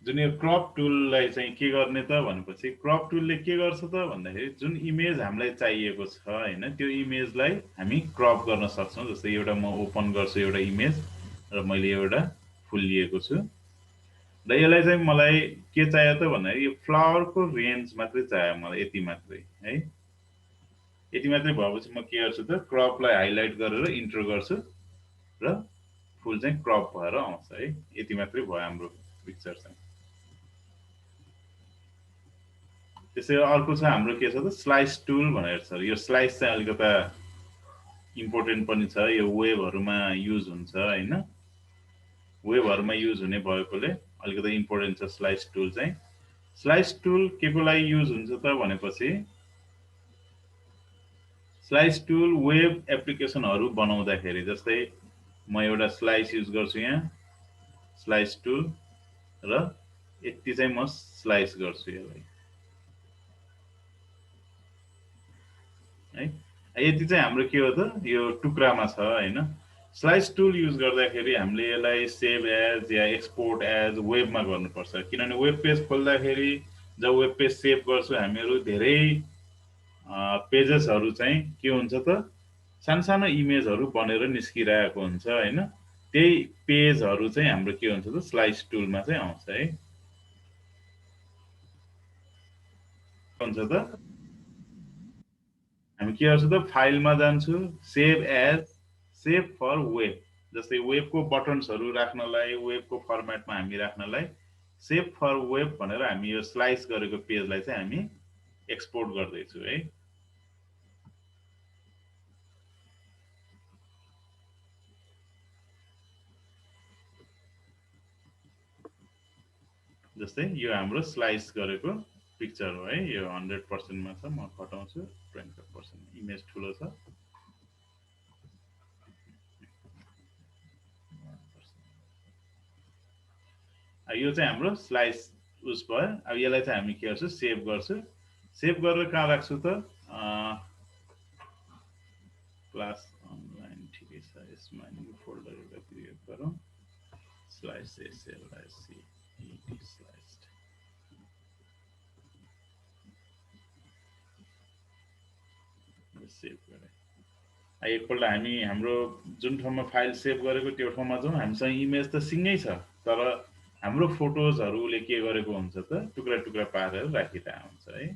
जुन यो क्रप टुललाई चाहिँ के गर्ने त भनेपछि क्रप टुलले के गर्छ त भन्दाखेरि जुन इमेज हामीलाई चाहिएको छ हैन त्यो इमेजलाई हामी क्रप गर्न सक्छौं। जस्तै एउटा म ओपन गर्छु एउटा इमेज र मैले एउटा फुल लिएको छु र यसलाई चाहिँ मलाई के चाहियो त भन्दाखेरि यो फ्लावरको रेन्ज मात्रै चाहियो मलाई, यति मात्रै है। यति मात्रै भएपछि म के गर्छु त क्रपलाई हाइलाइट गरेर इन्टर गर्छु र फुल चाहिँ क्रप भएर आउँछ है। यति मात्रै भयो हाम्रो पिक्चर चाहिँ। त्यसै अर्को छ हाम्रो के छ त स्लाइस टुल भनेर छ। यो स्लाइस चाहिँ अलिकता इम्पोर्टेन्ट पनि छ, यो वेबहरुमा युज हुन्छ हैन। वेबहरुमा युज हुने भएकोले अलिकता इम्पोर्टेन्ट छ स्लाइस टुल चाहिँ। स्लाइस टुल केको लागि युज हुन्छ त भनेपछि स्लाइस टुल वेब एप्लिकेसनहरु बनाउँदाखेरि, जस्तै म एउटा स्लाइस युज गर्छु यहाँ स्लाइस टुल र यति चाहिँ म स्लाइस गर्छु यसलाई है। यति चाहिँ हाम्रो के हो त यो टुक्रामा छ हैन। स्लाइस टुल युज गर्दाखेरि हामीले यसलाई सेभ एज या एक्सपोर्ट एज वेबमा गर्नुपर्छ, किनभने वेब पेज खोल्दाखेरि जब वेब पेज सेभ गर्छु हामीहरु धेरै पेजेसहरु चाहिँ के हुन्छ त सानसानो इमेजहरु बनेर निस्किरहेको हुन्छ हैन। त्यही पेजहरु चाहिँ हाम्रो के हुन्छ त स्लाइस टुलमा चाहिँ आउँछ है। हुन्छ त हामी के गर्छु त फाइलमा जान्छु, save as, save for web. जस्तै वेबको बटन्सहरु राख्नलाई वेबको फर्मेटमा हामी राख्नलाई सेभ फर वेब भनेर हामी यो स्लाइस गरेको पेजलाई चाहिँ हामी एक्सपोर्ट गर्दै छु है। जस्तै यो हाम्रो स्लाइस गरेको पिक्चर हो है। यो 100% मा छ, म घटाउँछु 25%। इमेज ठुलो छ। यो चाहिँ हाम्रो स्लाइस उस भयो। अब यसलाई चाहिँ हामी के गर्छु सेभ गर्छु। सेभ गरेर कहाँ राख्छु त क्लास अनलाइन ठिकै छ, यसमा न्यू फोल्डर एउटा क्रिएट गरौँ स्लाइस SLIC स्लाइस्ड। सेभ गरे। एकपल्ट हामी हाम्रो जुन ठाउँमा फाइल सेभ गरेको त्यो ठाउँमा जाउँ। हामीसँग इमेज त सिंगै छ, तर हाम्रो फोटोजहरुले के गरेको हुन्छ त टुक्रा टुक्रा पारेर राखिरहेको हुन्छ है।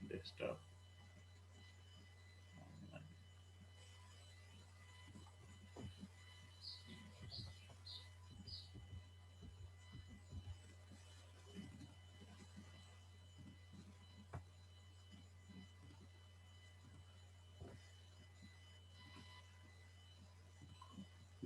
डेस्कटप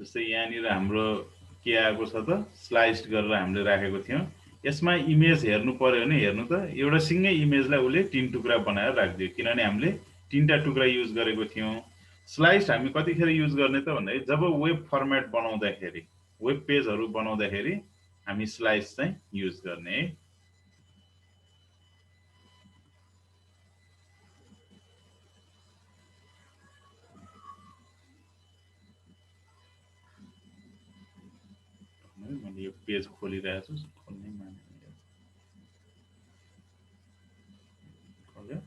जस्तै यहाँनिर हाम्रो के आएको छ त स्लाइस्ड गरेर हामीले राखेको थियौं। यसमा इमेज हेर्नु पर्यो भने हेर्नु त एउटा सिंगै इमेजलाई उले 3 टुक्रा बनाएर राख्दियो, किनभने हामीले 3टा टुक्रा युज गरेको थियौं। स्लाइस हामी कतिखेर युज गर्ने त भन्दाखेरि जब वेब फर्मेट बनाउँदाखेरि, वेब पेजहरु बनाउँदाखेरि हामी स्लाइस चाहिँ युज गर्ने है। मैले यो पेज खोलिरहेको छु, खोल्नै मानेन। खोल्यो।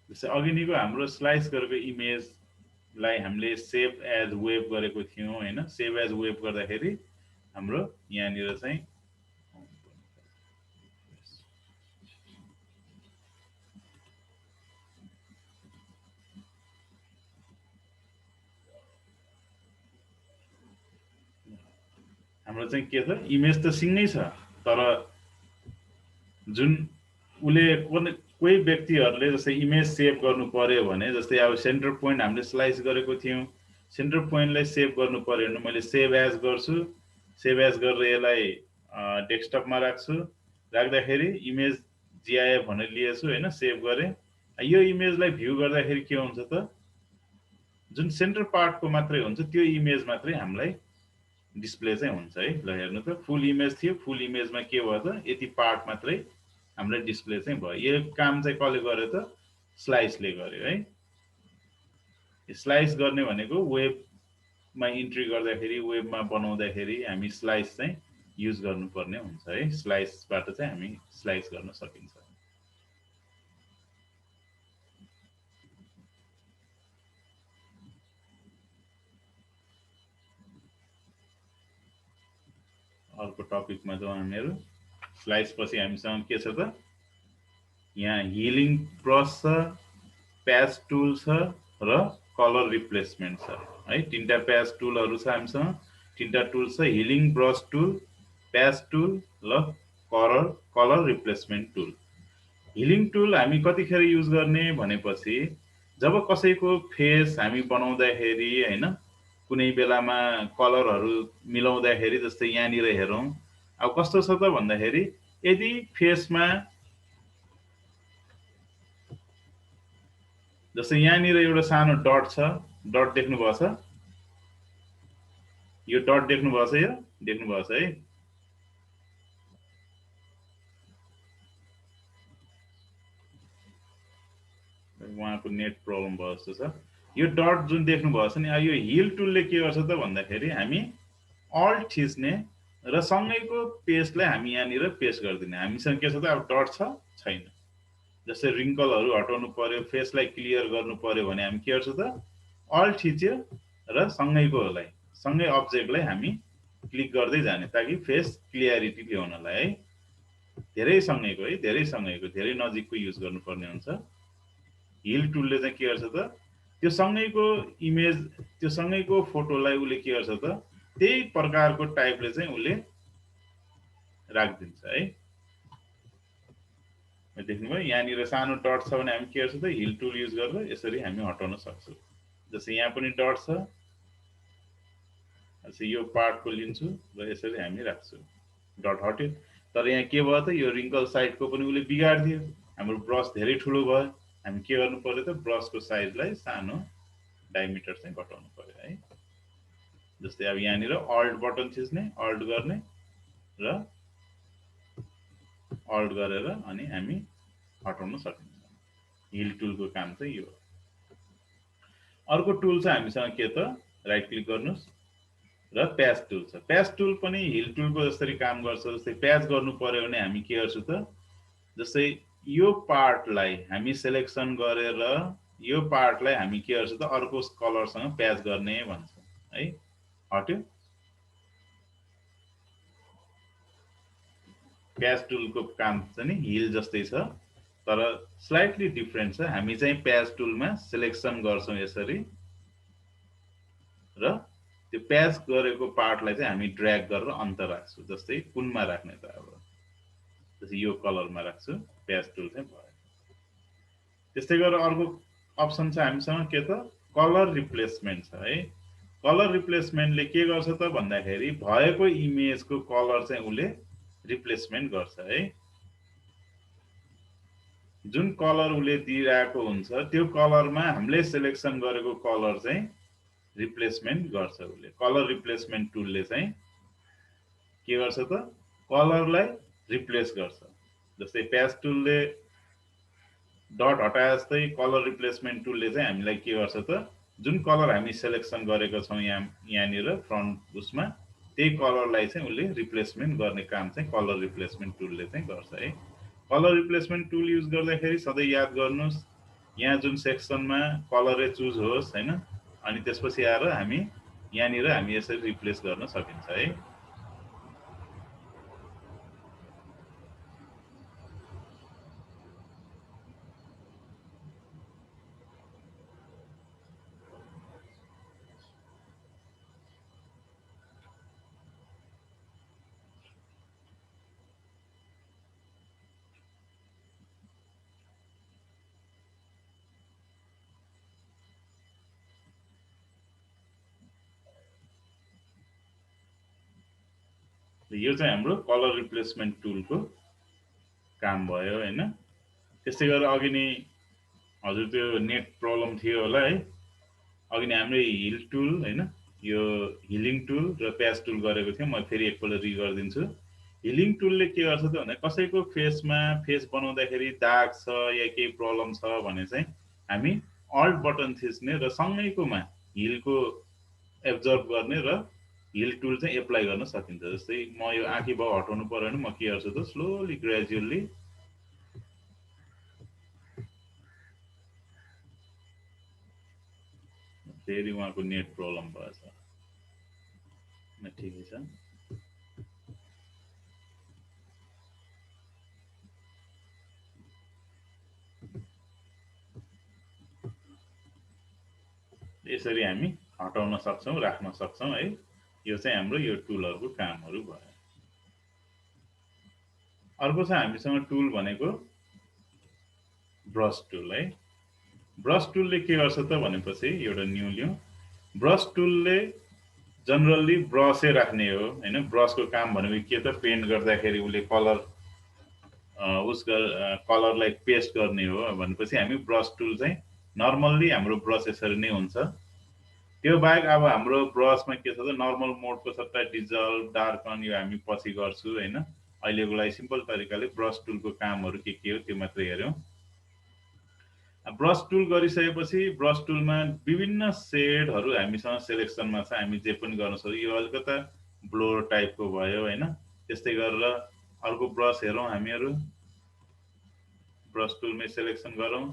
जस्तै अघिनिको हाम्रो स्लाइस गरेको इमेजलाई हामीले सेभ एज वेब गरेको थियौं हैन। सेभ एज वेब गर्दाखेरि हाम्रो यहाँनिर चाहिँ हाम्रो चाहिँ के छ इमेज त सिंगै छ, तर जुन उले कोही व्यक्तिहरुले जस्तै इमेज सेभ गर्नु पर्यो भने, जस्तै अब सेन्टर पोइन्ट हामीले स्लाइस गरेको थियौं, सेन्टर पोइन्टलाई सेभ गर्नु पर्यो भने मैले सेभ एज गर्छु। सेभ एज गरेर यसलाई डेस्कटपमा राख्छु। राख्दाखेरि इमेज GIF भनेर लिएछु हैन, सेभ गरे। यो इमेजलाई भ्यू गर्दाखेरि के हुन्छ त जुन सेन्टर पार्टको मात्रै हुन्छ त्यो इमेज मात्रै हामीलाई डिस्प्ले चाहिँ हुन्छ है। ल हेर्नु त फुल इमेज थियो, फुल इमेजमा के भयो त यति पार्ट मात्रै हाम्रो डिस्प्ले चाहिँ भयो। यो काम चाहिँ कसले गर्यो त स्लाइसले गर्यो है। स्लाइस गर्ने भनेको वेबमा इन्ट्री गर्दाखेरि वेबमा बनाउँदाखेरि हामी स्लाइस चाहिँ युज गर्नुपर्ने हुन्छ है। स्लाइसबाट चाहिँ हामी स्लाइस गर्न सकिन्छ। अर्को टपिकमा जाउँ हामीहरू। स्लाइस पछि हामीसँग के छ त, यहाँ हिलिङ ब्रस छ, प्याच टुल छ र कलर रिप्लेसमेन्ट छ है। तीनटा प्याच टुलहरू छ हामीसँग, तीनटा टुल छ, हिलिङ ब्रस टुल, प्याच टुल र colour replacement tool. Healing tool हामी कतिखेर युज गर्ने भनेपछि जब कसैको फेस हामी बनाउँदाखेरि हैन, कुनै बेलामा कलरहरू मिलाउँदाखेरि, जस्तै यहाँनिर हेरौँ, अब कस्तो छ त भन्दाखेरि यदि फेसमा जस्तै यहाँनिर एउटा सानो डट छ, डट देख्नु भएको छ, यो डट देख्नु भएको छ, यो देख्नु भएको छ है। उहाँको नेट प्रब्लम भयो जस्तो छ। यो डट जुन देख्नु भएको छ नि, यो हिल टुलले के गर्छ त भन्दाखेरि हामी अल्ट थिच्ने र सँगैको पेस्टलाई हामी यहाँनिर पेस्ट गरिदिने। हामीसँग के छ त, अब डट छ छैन। जस्तै रिङ्कलहरू हटाउनु पर्यो, फेसलाई क्लियर गर्नु पर्यो भने हामी के गर्छ त, अल्ट थिच्यो र सँगै अब्जेक्टलाई हामी क्लिक गर्दै जाने, ताकि फेस क्लियरिटी ल्याउनलाई है। धेरै सँगैको है, धेरै नजिकको युज गर्नुपर्ने हुन्छ। हिल टुलले चाहिँ के गर्छ त, त्यो सँगैको इमेज, त्यो सँगैको फोटोलाई उसले के गर्छ त, त्यही प्रकारको टाइपले चाहिँ उसले राखिदिन्छ है। देख्नुभयो यहाँनिर सानो डट छ भने हामी के गर्छौँ त, हिल टुल युज गरेर यसरी हामी हटाउन सक्छौँ। जस्तै यहाँ पनि डट छ, यो पार्टको लिन्छु र यसरी हामी राख्छौँ, डट हट्यो। तर यहाँ के भयो त, यो रिङ्कल साइडको पनि उसले बिगाडिदियो। हाम्रो ब्रस धेरै ठुलो भयो, हामी के गर्नु पर्यो त, ब्रसको साइजलाई सानो डायमिटर चाहिँ घटाउनु पर्यो है। जस्तै अब यहाँनिर अल्ट बटन थिच्ने, अल्ट गर्ने र अल्ट गरेर अनि हामी हटाउन सकिन्छ। हिल टुलको काम चाहिँ यो। अर्को टुल छ हामीसँग के त, राइट क्लिक गर्नुहोस् र प्याच टुल छ। प्याच टुल पनि हिल टुलको जसरी काम गर्छ। जस्तै प्याच गर्नु पर्यो भने हामी के गर्छौँ त, जस्तै यो पार्टलाई हामी सेलेक्सन गरेर यो पार्टलाई हामी के गर्छौँ त, अर्को कलरसँग प्याच गर्ने भन्छौँ है। हट्यो। प्याच टुलको काम चाहिँ नि हिल जस्तै छ, तर स्लाइटली डिफरेन्ट छ। हामी चाहिँ प्याच टुलमा सेलेक्सन गर्छौँ यसरी, र त्यो प्याच गरेको पार्टलाई चाहिँ हामी ड्र्याग गरेर अन्त राख्छौँ। जस्तै कुनमा राख्ने त, अब जस्तै यो कलरमा राख्छु, प्याच टुल चाहिँ भयो। त्यस्तै गरेर अर्को अप्सन छ हामीसँग के त, कलर रिप्लेसमेन्ट छ है। कलर रिप्लेसमेन्टले के गर्छ त भन्दाखेरि भएको इमेजको कलर चाहिँ उसले रिप्लेसमेन्ट गर्छ है। जुन कलर उसले दिइरहेको हुन्छ त्यो कलरमा हामीले सेलेक्सन गरेको कलर चाहिँ रिप्लेसमेन्ट गर्छ उसले। कलर रिप्लेसमेन्ट टुलले चाहिँ के गर्छ त, कलरलाई रिप्लेस गर्छ। जस्तै प्याच टुलले डट हटाए जस्तै कलर रिप्लेसमेन्ट टुलले चाहिँ हामीलाई के गर्छ त, जुन कलर हामी सेलेक्सन गरेको छौँ यहाँनिर फ्रन्ट उसमा, त्यही कलरलाई चाहिँ उसले रिप्लेसमेन्ट गर्ने काम चाहिँ कलर रिप्लेसमेन्ट टुलले चाहिँ गर्छ है। कलर रिप्लेसमेन्ट टुल युज गर्दाखेरि सधैँ याद गर्नुहोस्, यहाँ जुन सेक्सनमा कलरै चुज होस् हैन, अनि त्यसपछि आएर हामी यहाँनिर हामी यसरी रिप्लेस गर्न सकिन्छ है। यो चाहिँ हाम्रो कलर रिप्लेसमेन्ट टुलको काम भयो हैन। त्यस्तै गरेर अघि नै हजुर त्यो नेट प्रब्लम थियो होला है, अघि नै हामीले हिल टुल हैन, यो हिलिङ टुल र प्याच टुल गरेको थियौँ। म फेरि एकपल्ट गरिदिन्छु। हिलिङ टुलले के गर्छ त भन्दा कसैको फेसमा फेस बनाउँदाखेरि दाग छ या केही प्रब्लम छ भने चाहिँ हामी अल्ट बटन थिच्ने र सँगैकोमा हिलको एब्जर्भ गर्ने र हिल टुल चाहिँ एप्लाई गर्न सकिन्छ। जस्तै म यो आँखी भाउ हटाउनु पर्यो भने म के गर्छु त स्लोली ग्रेजुअली फेरि उहाँको नेट प्रब्लम भएछ, ठिकै छ। यसरी हामी हटाउन सक्छौँ, राख्न सक्छौँ है। यो चाहिँ हाम्रो यो टुलहरुको कामहरु भयो। अर्को छ हामीसँग टुल भनेको ब्रश टुल है। ब्रश टुलले के गर्छ त भनेपछि एउटा न्यू लियौं। ब्रश टुलले जनरली ब्रशै राख्ने हो हैन। ब्रशको काम भनेको के त पेन्ट गर्दाखेरि उले कलर कलरलाई पेस्ट गर्ने हो भनेपछि हामी ब्रश टुल चाहिँ नर्मल्ली हाम्रो ब्रश यसरी नै हुन्छ। त्यो बाहेक अब हाम्रो ब्रशमा के छ त नर्मल मोडको सट्टा डिजल्भ, डार्कन यो हामी पछि गर्छु हैन। अहिलेको लागि सिम्पल तरिकाले ब्रश टुलको कामहरु के हो त्यो मात्र हेर्यौं। ब्रश टुल गरिसकेपछि ब्रश टुलमा विभिन्न शेडहरु हामीसँग सेलेक्सनमा छ, हामी जे पनि गर्न सक्छौं। यो अलिकता ब्लोर टाइपको भयो हैन। त्यस्तै गरेर अर्को ब्रश हेरौं हामीहरु। ब्रश टुलमै सेलेक्सन गरौं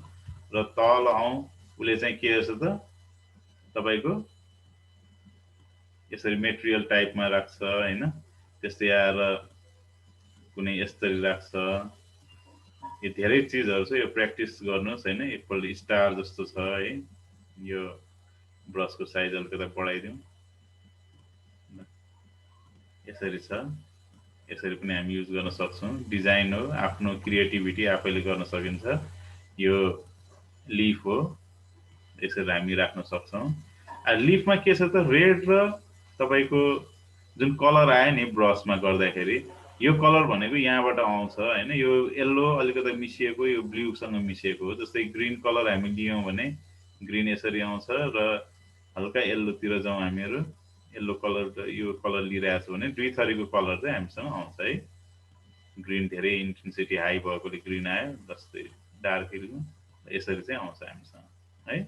र तल आउँ। उले चाहिँ के गर्छ त तपाईको यसरी मेटेरियल टाइपमा राख्छ हैन। त्यस्तै आएर कुनै यसरी राख्छ। यो धेरै चीजहरु छ, यो प्र्याक्टिस गर्नुस् हैन। एकपल्ट स्टार जस्तो छ है। यो ब्रशको साइज अलिकता बढाइदिउँ। यसरी छ। यसरी पनि हामी युज गर्न सक्छौं। डिजाइन हो, आफ्नो क्रिएटिभिटी आफैले गर्न सकिन्छ। यो लिफ हो, यसरी हामी राख्न सक्छौं। लिफमा के छ त रेड र तपाईको जुन कलर आयो नि ब्रशमा गर्दाखेरि यो कलर भनेको यहाँबाट आउँछ हैन। यो येलो अलिकति मिसिएको, यो ब्लू सँग मिसिएको हो। जस्तै ग्रीन कलर हामी लियौं भने ग्रीन यसरी आउँछ र हल्का येल्लो तिर जाउँ हामीहरु। येल्लो कलर यो कलर लिइरहेछ भने दुई थरीको कलर चाहिँ हामीसँग आउँछ है। ग्रीन धेरै इन्टेन्सिटी हाई भएकोले ग्रीन आयो, जस्तै डार्क लियौं यसरी चाहिँ आउँछ हामीसँग है।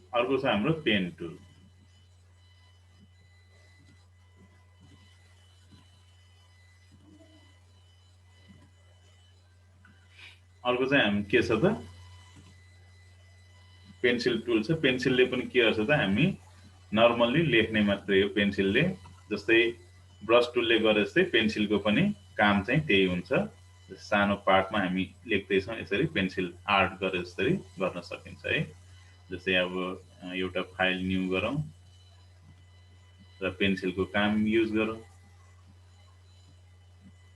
अर्को छ हाम्रो पेन टुल। अर्को चाहिँ हामी के छ त पेन्सिल टुल छ। पेन्सिलले पनि के गर्छ त हामी नर्मल्ली लेख्ने मात्रै हो पेन्सिलले। जस्तै ब्रश टुलले गरे जस्तै पेन्सिलको पनि काम चाहिँ त्यही हुन्छ। सानो पार्टमा हामी लेख्दै छौं यसरी पेन्सिल आर्ट गरे जस्तै गर्न सकिन्छ है। जस्तै अब एउटा फाइल न्यू गरौँ र पेन्सिलको काम युज गरौँ।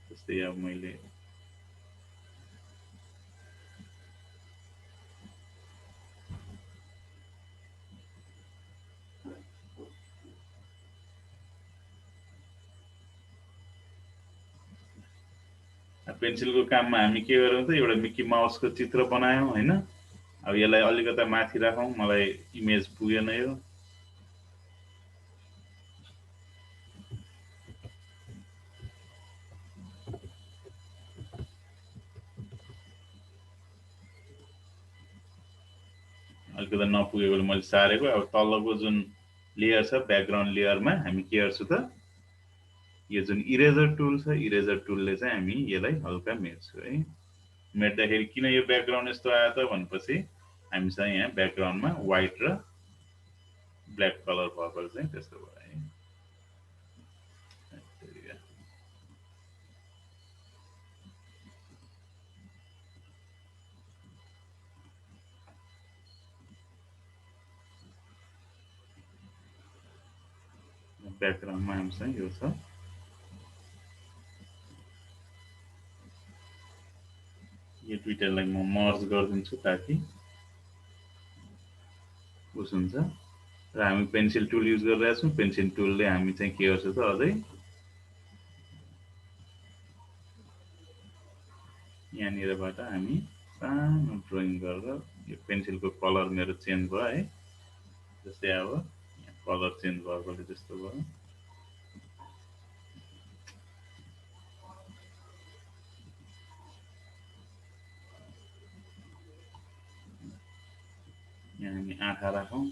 जस्तै अब मैले पेन्सिलको काममा हामी के गरौँ त एउटा मिकी माउसको चित्र बनायौं हैन। अब यसलाई अलिकता माथि राखौं, मलाई इमेज पुगेन यो। अलिकता नपुगेकोले मैले सारेको। अब तलको जुन लेयर छ ब्याकग्राउन्ड लेयरमा हामी के गर्छु त यो जुन इरेजर टुल छ, इरेजर टुलले चाहिँ हामी यसलाई हल्का मेट्छु है। मेट्दाखेरि किन यो ब्याकग्राउन्ड यस्तो आयो त भनेपछि हामीसँग यहाँ ब्याकग्राउन्डमा व्हाइट र ब्ल्याक कलर भएको चाहिँ त्यस्तो भयो है। ब्याकग्राउन्डमा हामीसँग यो छ। यो दुईटालाई म मर्ज गरिदिन्छु ताकि उस हुन्छ। र हामी पेन्सिल टुल युज गरिरहेका छौं। पेन्सिल टुलले हामी चाहिँ के गर्छ त अझै यहाँनिरबाट हामी सानो ड्रइङ गरेर यो पेन्सिलको कलर मेरो चेन्ज भयो है। जस्तै अब कलर चेन्ज भएकोले त्यस्तो भयो। हामी 8 राखौँ।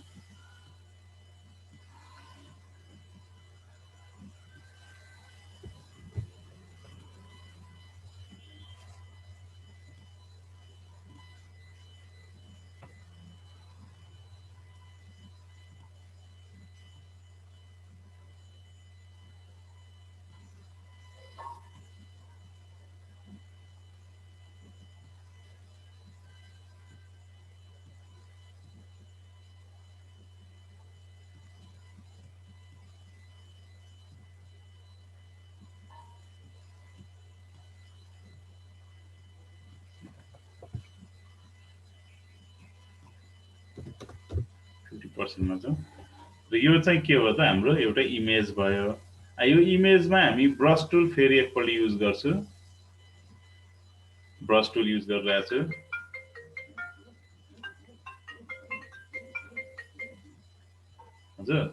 मा छ र यो चाहिँ के हो त हाम्रो एउटा इमेज भयो। यो इमेजमा हामी ब्रस टुल फेरि एकपल्ट युज गर्छु। ब्रस टुल युज गरिरहेको छु। हजुर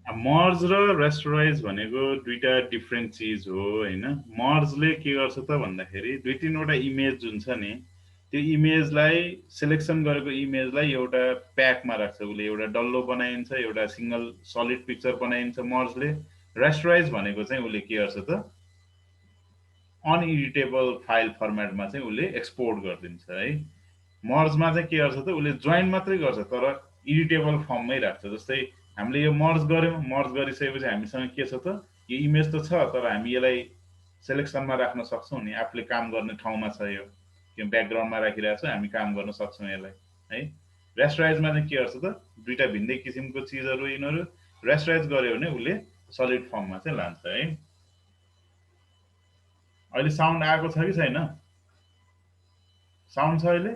मर्ज र रेस्टराइज भनेको दुईटा डिफ्रेन्ट चिज हो हैन। मर्जले के गर्छ त भन्दाखेरि दुई तीनवटा इमेज जुन छ नि त्यो इमेजलाई सिलेक्सन गरेको इमेजलाई एउटा प्याकमा राख्छ उसले। एउटा डल्लो बनाइन्छ, एउटा सिंगल सलिड पिक्चर बनाइन्छ मर्जले। रेस्टराइज भनेको चाहिँ उसले के गर्छ त अनएडिटेबल फाइल फर्मेटमा चाहिँ उसले एक्सपोर्ट गरिदिन्छ है। मर्जमा चाहिँ के गर्छ त उसले जोइन मात्रै गर्छ तर एडिटेबल फर्ममै राख्छ। जस्तै हामीले यो मर्ज गर्यौं, मर्ज गरिसकेपछि हामीसँग के छ त यो इमेज त छ तर हामी यसलाई सिलेक्सनमा राख्न सक्छौं नि। आफूले काम गर्ने ठाउँमा छ यो, यो ब्याकग्राउन्डमा राखिरहेको छ, हामी काम गर्न सक्छौं यसलाई है। रेस्टराइजमा चाहिँ के गर्छ त दुईटा भिन्दै किसिमको चिजहरू यिनीहरू रेस्टराइज गर्यो भने उसले सलिड फर्ममा चाहिँ लान्छ है। अहिले साउन्ड आएको छ कि छैन? साउन्ड छ अहिले?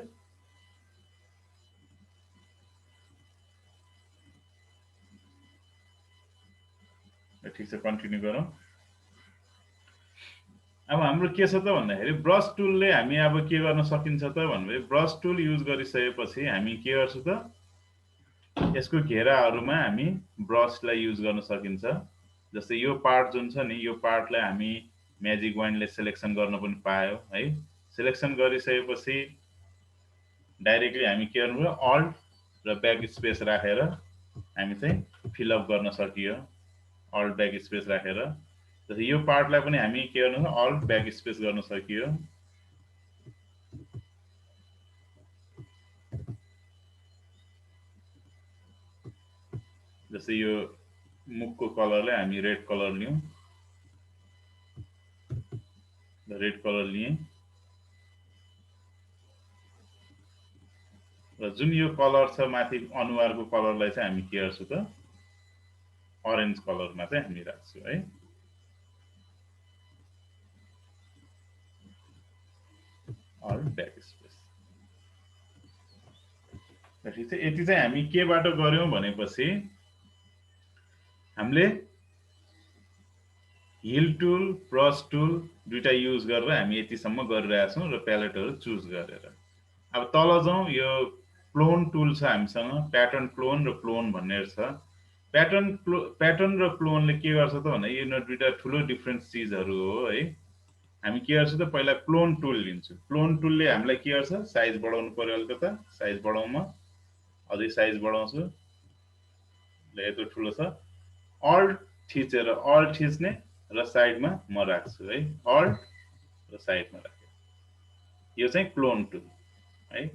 ठिक छ, कन्टिन्यू गरौँ। अब हाम्रो के छ त भन्दाखेरि ब्रस टुलले हामी अब के गर्न सकिन्छ त भन्दै ब्रस टुल युज गरिसकेपछि हामी के गर्छौं त यसको घेराहरूमा हामी ब्रसलाई युज गर्न सकिन्छ। जस्तै यो पार्ट जुन छ नि यो पार्टलाई हामी म्याजिक वाइन्डले सिलेक्सन गर्न पनि पायो है। सिलेक्सन गरिसकेपछि डाइरेक्टली हामी के गर्नु पर्यो अल्ट र ब्याक स्पेस राखेर हामी चाहिँ फिल अप गर्न सकियो। अल्ट ब्याक स्पेस राखेर जस्तै यो पार्टलाई पनि हामी के गर्नु अल्ट ब्याक स्पेस गर्न सकियो। जस्तै यो मुखको कलरलाई हामी रेड कलर लियौं, रेड कलर लिए र जुन यो कलर छ माथि अनुहारको कलरलाई चाहिँ हामी के गर्छौं त अरेन्ज कलरमा चाहिँ हामी राख्छौं है। Alt back space. ठिक छ, यति चाहिँ हामी केबाट गर्यौं भनेपछि हामीले हिल टुल, ब्रश टुल दुईटा युज गरेर हामी यतिसम्म गरिरहेका छौं र प्यालेटहरू चुज गरेर। अब तल जाउँ, यो क्लोन टुल छ हामीसँग, प्याटर्न क्लोन र क्लोन भन्ने छ। प्याटर्न र क्लोनले के गर्छ त भन्दा यो दुईटा ठुलो डिफरेन्ट चिजहरू हो है। हामी के गर्छौं त पहिला क्लोन टुल लिन्छौं। क्लोन टुलले हामीलाई के गर्छ साइज बढाउनु पर्यो अलिकता, साइज बढाउँ म अझै साइज बढाउँछु ल यत्रो ठुलो छ। अल्ट थिचेर अल्ट थिच्ने र साइडमा म राख्छु है। अल्ट र साइडमा राखे यो चाहिँ क्लोन टुल है।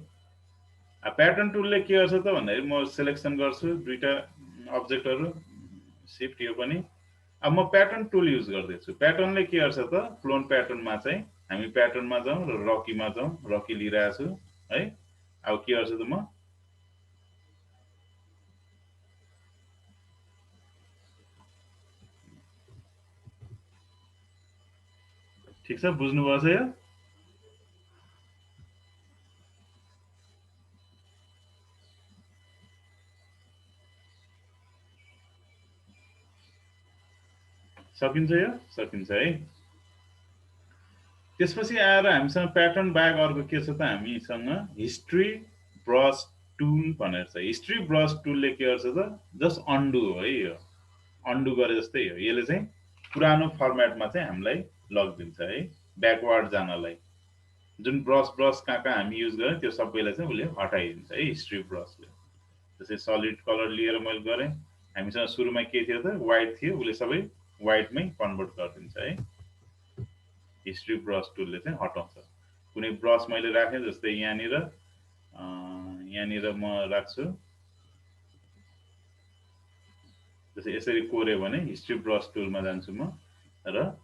प्याटर्न टुलले के गर्छ त भन्दाखेरि म सिलेक्सन गर्छु दुईटा अब्जेक्टहरू, शिफ्ट यो पनि। अब म प्याटर्न टुल युज गर्दैछु। प्याटर्नले के गर्छ त क्लोन प्याटर्नमा चाहिँ हामी प्याटर्नमा जाउँ र रकीमा जाउँ, रकी लिइरहेको छु है। अब के गर्छु त म ठिक छ, बुझ्नुभएको छ यो? सकिन्छ यो? सकिन्छ है। त्यसपछि आएर हामीसँग प्याटर्न बाहेक अर्को के छ त हामीसँग हिस्ट्री ब्रश टुल भनेर छ। हिस्ट्री ब्रश टुलले के गर्छ त जस्ट अन्डु हो है। यो अन्डु गरे जस्तै हो। यसले चाहिँ पुरानो फर्मेटमा चाहिँ हामीलाई लगिदिन्छ है ब्याकवार्ड जानलाई। जुन ब्रस कहाँ कहाँ हामी युज गरेँ त्यो सबैलाई चाहिँ उसले हटाइदिन्छ है हिस्ट्री ब्रसले। जस्तै सलिड कलर लिएर मैले गरेँ, हामीसँग सुरुमा के थियो त व्हाइट थियो, उसले सबै व्हाइटमै कन्भर्ट गरिदिन्छ है। हिस्ट्री ब्रस टुलले चाहिँ हटाउँछ। कुनै ब्रस मैले राखेँ जस्तै यहाँनिर म राख्छु, जस्तै यसरी कोर्यो भने हिस्ट्री ब्रस टुलमा जान्छु म र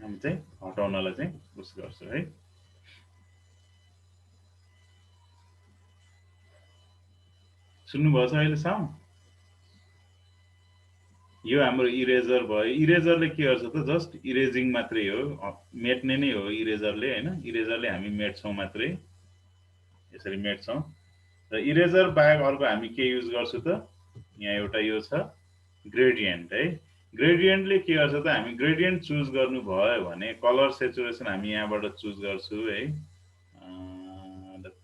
हामी चाहिँ हटाउनलाई चाहिँ उस गर्छु है। सुन्नुभएको छ अहिलेसम्म? यो हाम्रो इरेजर भयो। इरेजरले के गर्छ त जस्ट इरेजिङ मात्रै हो, मेट्ने नै हो इरेजरले हैन। इरेजरले हामी मेट्छौँ मात्रै, यसरी मेट्छौँ। र इरेजर बाहेक अर्को हामी के युज गर्छु त, यहाँ एउटा यो छ ग्रेडियन्ट है। ग्रेडियन्टले के गर्छ त, हामी ग्रेडियन्ट चुज गर्नु भयो भने कलर सेचुरेसन हामी यहाँबाट चुज गर्छु है।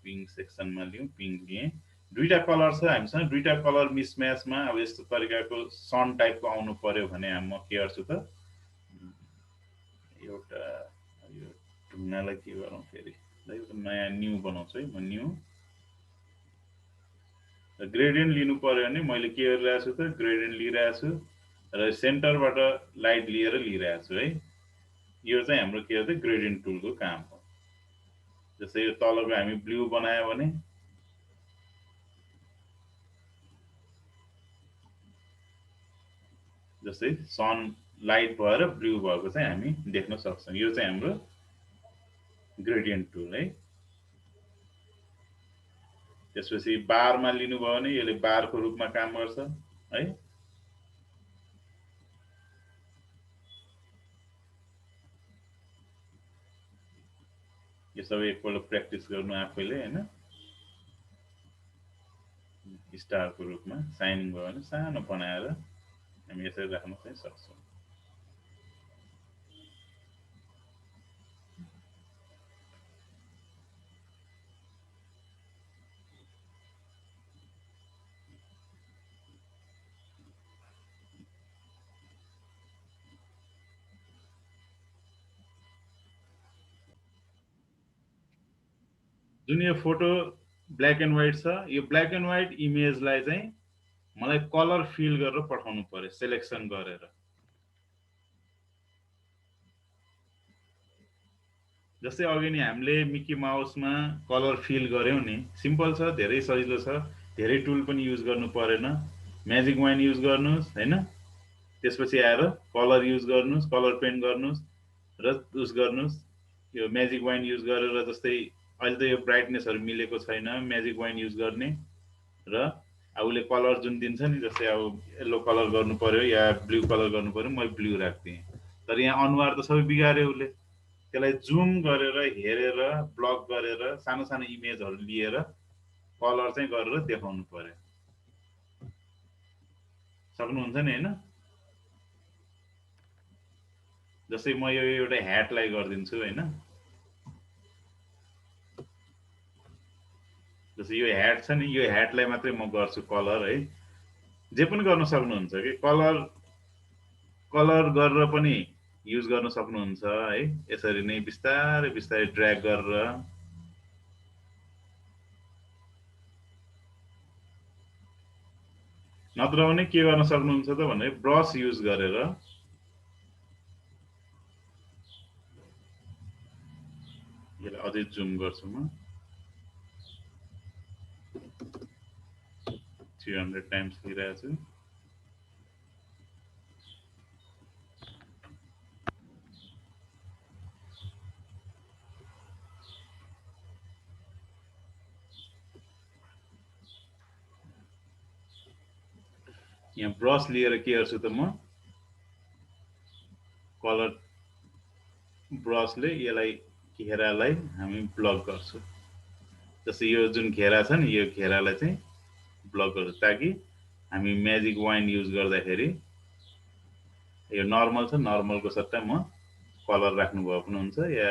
पिङ्क सेक्सनमा लिउँ, पिङ्क लिएँ। दुईटा कलर छ हामीसँग, दुईटा कलर मिसम्याचमा अब यस्तो तरिकाको सन टाइपको आउनु पर्यो भने म के गर्छु त, एउटा यो ढुङ्गालाई के गरौँ फेरि, एउटा नयाँ न्यू बनाउँछु है म। न्यू ग्रेडियन्ट लिनु पर्यो भने मैले के गरिरहेको छु त, ग्रेडियन्ट लिइरहेको छु र सेन्टरबाट लाइट लिएर लिइरहेको छु है। यो चाहिँ हाम्रो के हो त ग्रेडियन्ट टुलको काम हो। जस्तै यो तलको हामी ब्लू बनायो भने जस्तै सन लाइट भएर ब्लू भएको चाहिँ हामी देख्न सक्छौँ। यो चाहिँ हाम्रो ग्रेडियन्ट टुल है। त्यसपछि बारमा लिनुभयो भने यसले बारको रूपमा काम गर्छ है। यो सबै एकपल्ट प्र्याक्टिस गर्नु आफैले हैन। स्टारको रूपमा साइनिङ भयो भने सानो बनाएर हामी यसरी राख्न चाहिँ सक्छौँ। जुन यो फोटो ब्ल्याक एन्ड व्हाइट छ, यो ब्ल्याक एन्ड व्हाइट इमेजलाई चाहिँ मलाई कलर फिल गरेर पठाउनु पर्यो, सेलेक्सन गरेर। जस्तै अघि नि हामीले मिकी माउसमा कलर फिल गर्यौं नि, सिम्पल छ, धेरै सजिलो छ, धेरै टुल पनि युज गर्नु परेन। म्याजिक वाइन युज गर्नुस् हैन, त्यसपछि आएर कलर युज गर्नुस्, कलर पेन्ट गर्नुस् र उस गर्नुस्। यो म्याजिक वाइन युज गरेर जस्तै अहिले त यो ब्राइटनेसहरु मिलेको छैन, म्याजिक वाइन युज गर्ने र उसले कलर जुन दिन्छ नि, जस्तै अब येलो कलर गर्नु पर्यो या ब्लू कलर गर्नु पर्यो, मैले ब्लू राख्दिएँ। तर यहाँ अनुहार त सबै बिगार्यो उसले। त्यसलाई जुम गरेर हेरेर ब्लक गरेर सानो सानो इमेजहरु लिएर कलर चाहिँ गरेर देखाउनु पर्यो। सक्नुहुन्छ नि हैन? जस्तै म यो एउटा ह्याटलाई गर्दिन्छु हैन। जस्तै यो ह्याट छ नि, यो ह्याटलाई मात्रै म गर्छु कलर है। जे पनि गर्न सक्नुहुन्छ कि कलर गरेर पनि युज गर्न सक्नुहुन्छ है। यसरी नै बिस्तारै बिस्तारै ड्र्याग गरेर नत्र भने के गर्न सक्नुहुन्छ त भने ब्रस युज गरेर यसलाई अझै जुम गर्छु म 300 टाइम्स लिइरहेको छु। यहाँ ब्रस लिएर के गर्छु त म, कलर ब्रसले यसलाई घेरालाई हामी ब्लक गर्छु। जस्तै यो जुन घेरा छ नि, यो घेरालाई चाहिँ ब्लक गर्छु ताकि हामी म्याजिक वाइन युज गर्दाखेरि यो नर्मल छ, नर्मलको सट्टा म कलर राख्नु भयो पनि हुन्छ या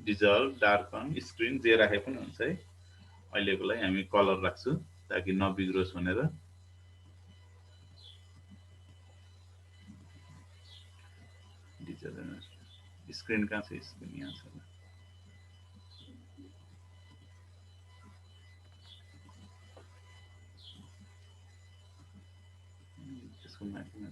डिजल्भ, डार्कन, स्क्रिन जे राखे पनि हुन्छ है। अहिलेको लागि हामी कलर राख्छु ताकि नबिग्रोस् भनेर। स्क्रिन कहाँ छ स्क्रिन यहाँ छ त्यसको माथिमा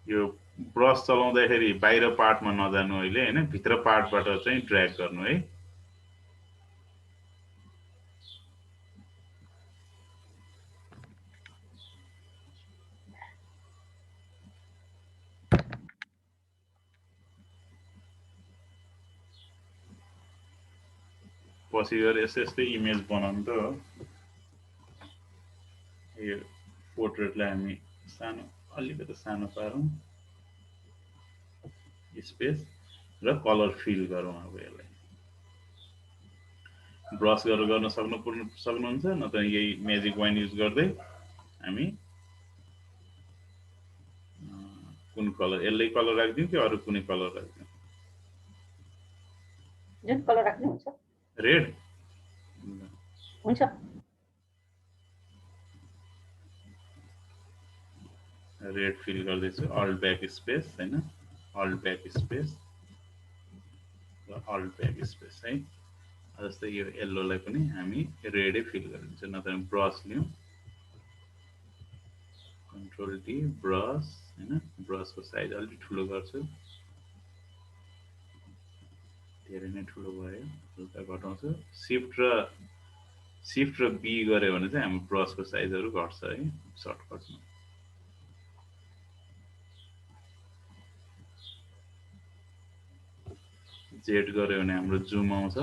यो ब्रस चलाउँदाखेरि बाहिर पार्टमा नजानु अहिले हैन भित्र पार्टबाट चाहिँ ड्र्याग गर्नु है पछि गएर यस्तै इमेज बनाउनु त हो यो पोर्ट्रेटलाई हामी सानो अलिकति सानो पारौँ स्पेस र कलर फिल गरौँ अब यसलाई ब्रस गरेर गर्न सक्नुहुन्छ नत्र यही म्याजिक वाइन युज गर्दै हामी कुन कलर यसलाई कलर राख्दियौ कि अरु कुनै कलर राख्दियौ जुन कलर राख्नु हुन्छ रेड हुन्छ रेड फिल गर्दैछु अल्ट ब्याक स्पेस हैन अल्ट ब्याक स्पेस र अल्ट ब्याक स्पेस है जस्तै यो येल्लोलाई पनि हामी रेडै फिल गरिदिन्छौँ नत्र ब्रस लियौँ कन्ट्रोल डी ब्रस हैन ब्रसको साइज अलि ठुलो गर्छु धेरै नै ठुलो भयो हल्का घटाउँछु शिफ्ट र बी गरे भने चाहिँ हाम्रो ब्रसको साइजहरु घट्छ है सर्टकटमा जेड गरे भने हाम्रो जुम आउँछ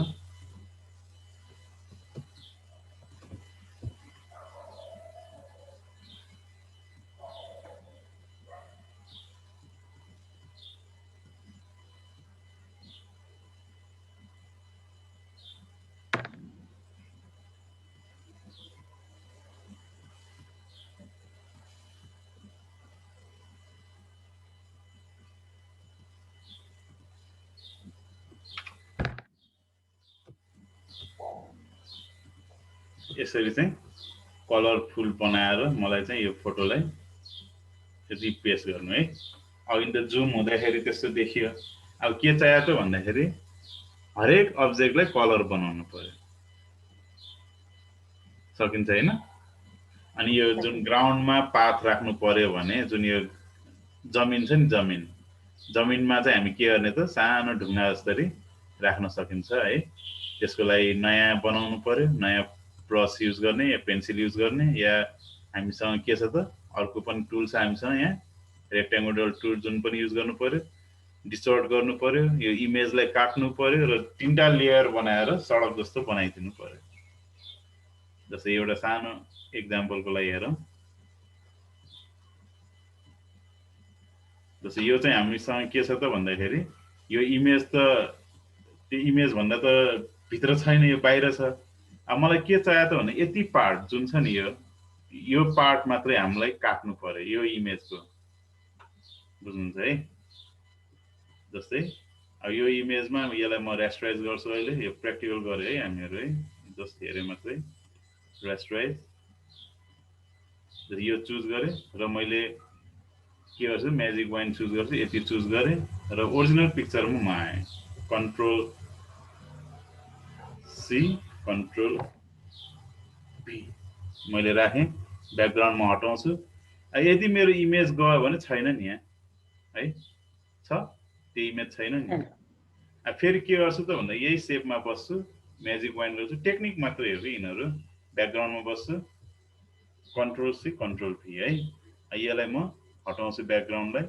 यसरी चाहिँ कलरफुल बनाएर मलाई चाहिँ यो फोटोलाई रिप्लेस गर्नु है अघि त जुम हुँदाखेरि त्यस्तो देखियो अब के चाहियो त भन्दाखेरि हरेक अब्जेक्टलाई कलर बनाउनु पर्यो सकिन्छ हैन अनि यो जुन ग्राउन्डमा पाथ राख्नु पर्यो भने जुन यो जमिन छ नि जमिनमा चाहिँ हामी के गर्ने त सानो ढुङ्गा जस्तै राख्न सकिन्छ है त्यसको लागि नयाँ बनाउनु पर्यो नयाँ ब्रश युज गर्ने या पेन्सिल युज गर्ने या हामीसँग के छ त अर्को पनि टुल छ हामीसँग यहाँ रेक्टेंगुलर टुल जुन पनि युज गर्नु पर्यो डिसर्ट गर्नु पर्यो यो इमेजलाई काट्नु पर्यो र तीनटा लेयर बनाएर सडक जस्तो बनाइदिनु पर्यो जस्तै एउटा सानो एक्जाम्पलको लागि हेरौँ जस्तै यो चाहिँ हामीसँग के छ त भन्दाखेरि यो इमेज त त्यो इमेज भन्दा त भित्र छैन यो बाहिर छ अब मलाई के चाहियो त भने यति पार्ट जुन छ नि यो पार्ट मात्रै हामीलाई काट्नु पर्यो यो इमेजको बुझ्नुहुन्छ है जस्तै अब यो इमेजमा यसलाई म रेस्टराइज गर्छु अहिले यो प्र्याक्टिकल गरे है हामीहरु है जस्ट हेरे मात्रै रेस्टराइज यो चुज गरे र मैले के गर्छु म्याजिक वाइन चुज गर्छु यति चुज गरे र ओरिजिनल पिक्चरमा म आए कन्ट्रोल सी कन्ट्रोल भी मैले राखेँ ब्याकग्राउन्डमा हटाउँछु यदि मेरो इमेज गयो भने छैन नि यहाँ है छ त्यो इमेज छैन नि फेरि के गर्छु त भन्दा यही शेपमा बस्छु म्याजिक वाइन गर्छु टेक्निक मात्रै हो कि यिनीहरु ब्याकग्राउन्डमा बस्छु कन्ट्रोल सी कन्ट्रोल भी है यसलाई म हटाउँछु ब्याकग्राउन्डलाई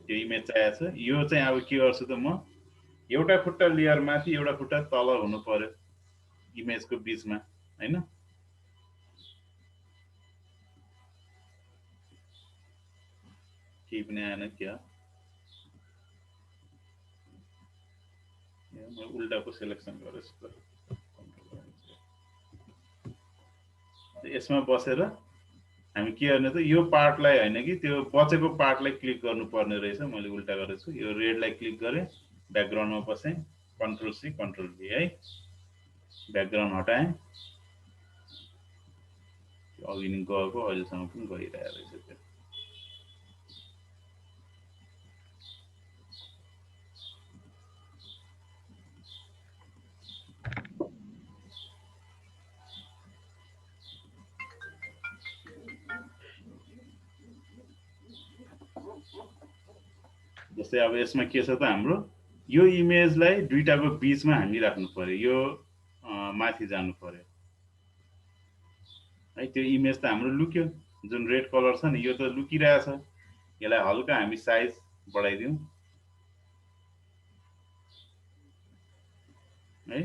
त्यो इमेज चाहिएको छ यो चाहिँ अब के गर्छु त म एउटा खुट्टा लेयर माथि एउटा खुट्टा तल हुनु पर्यो इमेजको बीचमा हैन केही पनि आएन क्या म उल्टाको सिलेक्सन गरेछु त यसमा बसेर हामी के गर्ने त यो पार्टलाई हैन कि त्यो बचेको पार्टलाई क्लिक गर्नुपर्ने रहेछ। मैले उल्टा गरेछु। यो रेडलाई क्लिक गरे, ब्याकग्राउन्डमा बसे, कन्ट्रोल सी कन्ट्रोल भी है, ब्याकग्राउन्ड हटाएँ। अघि नि गएको अहिलेसम्म पनि गइरहेको रहेछ त्यो। जस्तै अब यसमा के छ त हाम्रो यो इमेजलाई दुईटाको बीचमा हामी राख्नु पर्यो। यो माथि जानु पर्यो है। त्यो इमेज त हाम्रो लुक्यो, जुन रेड कलर छ नि यो त लुकिरहेछ। यसलाई हल्का हामी साइज बढाइदिउँ है।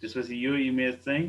त्यसपछि यो इमेज चाहिँ